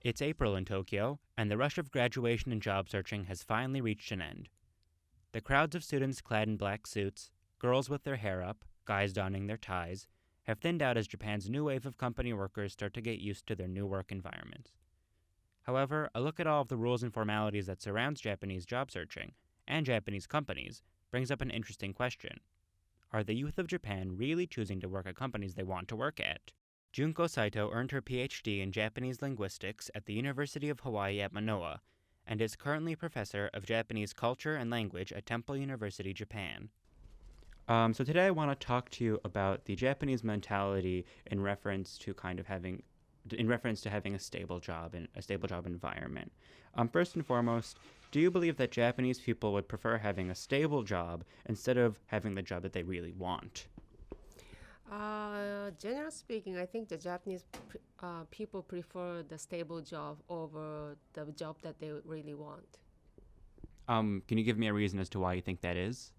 It's April in Tokyo, and the rush of graduation and job searching has finally reached an end. The crowds of students clad in black suits, girls with their hair up, guys donning their ties, have thinned out as Japan's new wave of company workers start to get used to their new work environments. However, a look at all of the rules and formalities that surrounds Japanese job searching, and Japanese companies, brings up an interesting question. Are the youth of Japan really choosing to work at companies they want to work at? Junko Saito earned her PhD in Japanese linguistics at the University of Hawaii at Manoa, and is currently a professor of Japanese culture and language at Temple University, Japan. So today I want to talk to you about the Japanese mentality in reference to having a stable job and a stable job environment. First and foremost, do you believe that Japanese people would prefer having a stable job instead of having the job that they really want? Generally speaking, I think the Japanese people prefer the stable job over the job that they really want. Can you give me a reason as to why you think that is?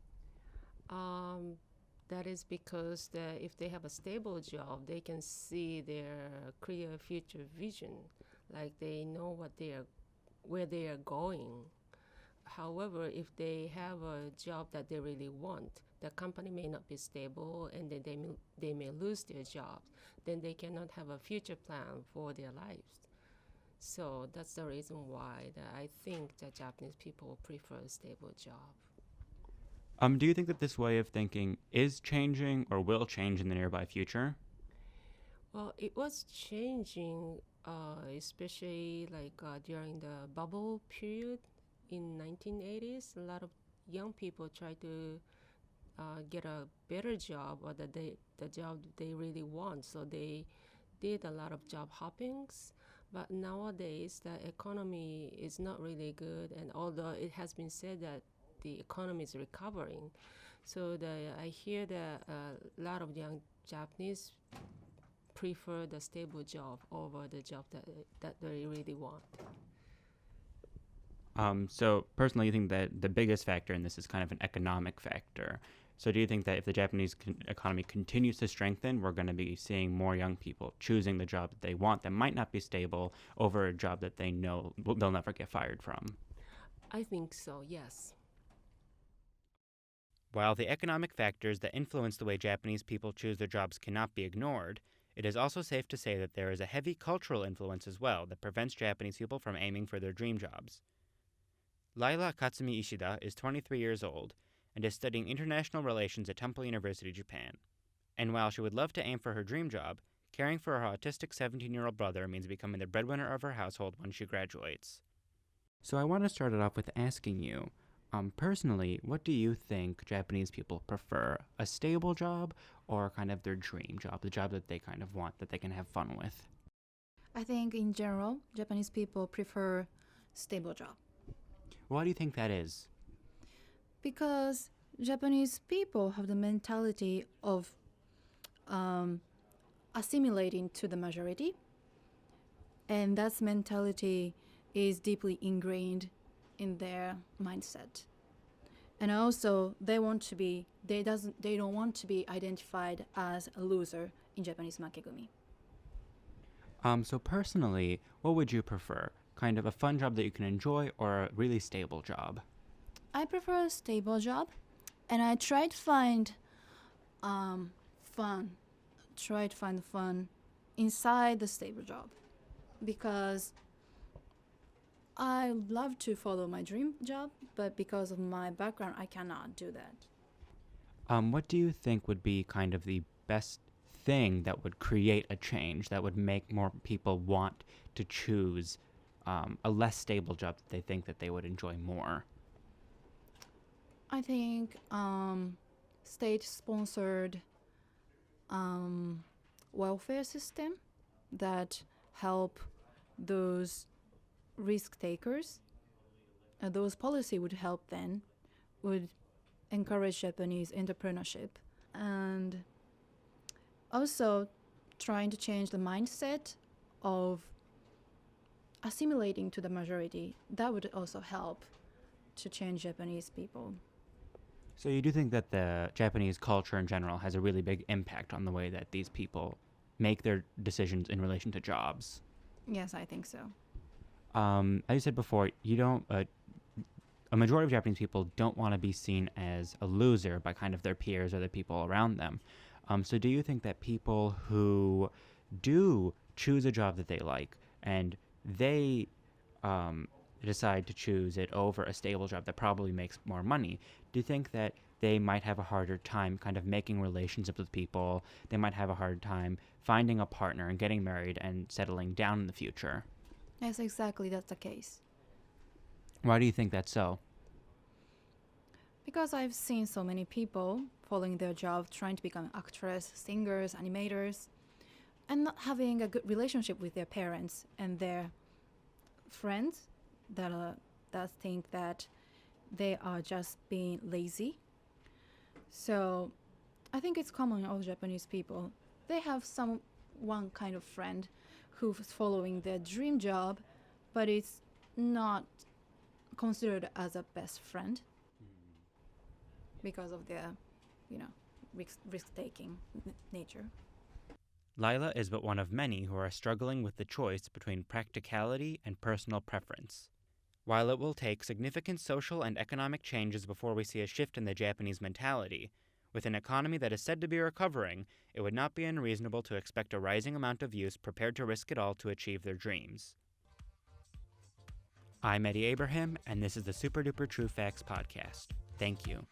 Um, that is because if they have a stable job, they can see their clear future vision, like they know where they are going. However, if they have a job that they really want, the company may not be stable, and then they may lose their jobs. Then they cannot have a future plan for their lives. So that's the reason why I think that Japanese people prefer a stable job. Do you think that this way of thinking is changing or will change in the nearby future? Well, it was changing, especially during the bubble period in 1980s. A lot of young people try to get a better job, or the job they really want. So they did a lot of job hoppings. But nowadays, the economy is not really good. And although it has been said that the economy is recovering, so I hear that a lot of young Japanese prefer the stable job over the job that they really want. So personally, you think that the biggest factor in this is kind of an economic factor. So do you think that if the Japanese economy continues to strengthen, we're going to be seeing more young people choosing the job that they want that might not be stable over a job that they know they'll never get fired from? I think so, yes. While the economic factors that influence the way Japanese people choose their jobs cannot be ignored, it is also safe to say that there is a heavy cultural influence as well that prevents Japanese people from aiming for their dream jobs. Laila Katsumi Ishida is 23 years old and is studying international relations at Temple University, Japan. And while she would love to aim for her dream job, caring for her autistic 17-year-old brother means becoming the breadwinner of her household when she graduates. So I want to start it off with asking you, personally, what do you think Japanese people prefer? A stable job or kind of their dream job, the job that they kind of want, that they can have fun with? I think in general, Japanese people prefer stable job Why do you think that is? because Japanese people have the mentality of assimilating to the majority, and that mentality is deeply ingrained in their mindset. And also, they don't want to be identified as a loser in Japanese makegumi. So personally, what would you prefer? Kind of a fun job that you can enjoy or a really stable job? I prefer a stable job, and I try to find fun. Try to find fun inside the stable job, because I love to follow my dream job, but because of my background, I cannot do that. What do you think would be kind of the best thing that would create a change that would make more people want to choose a less stable job that they think that they would enjoy more? I think state-sponsored welfare system that help those risk takers. Those policy would help them, would encourage Japanese entrepreneurship, and also trying to change the mindset of assimilating to the majority. That would also help to change Japanese people. So you do think that the Japanese culture in general has a really big impact on the way that these people make their decisions in relation to jobs? Yes, I think so. As you said before, you don't. A majority of Japanese people don't want to be seen as a loser by kind of their peers or the people around them. So, do you think that people who do choose a job that they like and they um, decide to choose it over a stable job that probably makes more money, do you think that they might have a harder time kind of making relationships with people? They might have a hard time finding a partner and getting married and settling down in the future. Yes, exactly, that's the case. Why do you think that's so? Because I've seen so many people following their job, trying to become actors, singers, animators, and not having a good relationship with their parents and their friends that think that they are just being lazy. So I think it's common in all Japanese people. They have some one kind of friend who's following their dream job, but it's not considered as a best friend because of their, you know, risk-taking nature. Lila is but one of many who are struggling with the choice between practicality and personal preference. While it will take significant social and economic changes before we see a shift in the Japanese mentality, with an economy that is said to be recovering, it would not be unreasonable to expect a rising amount of youths prepared to risk it all to achieve their dreams. I'm Eddie Abraham, and this is the Super Duper True Facts Podcast. Thank you.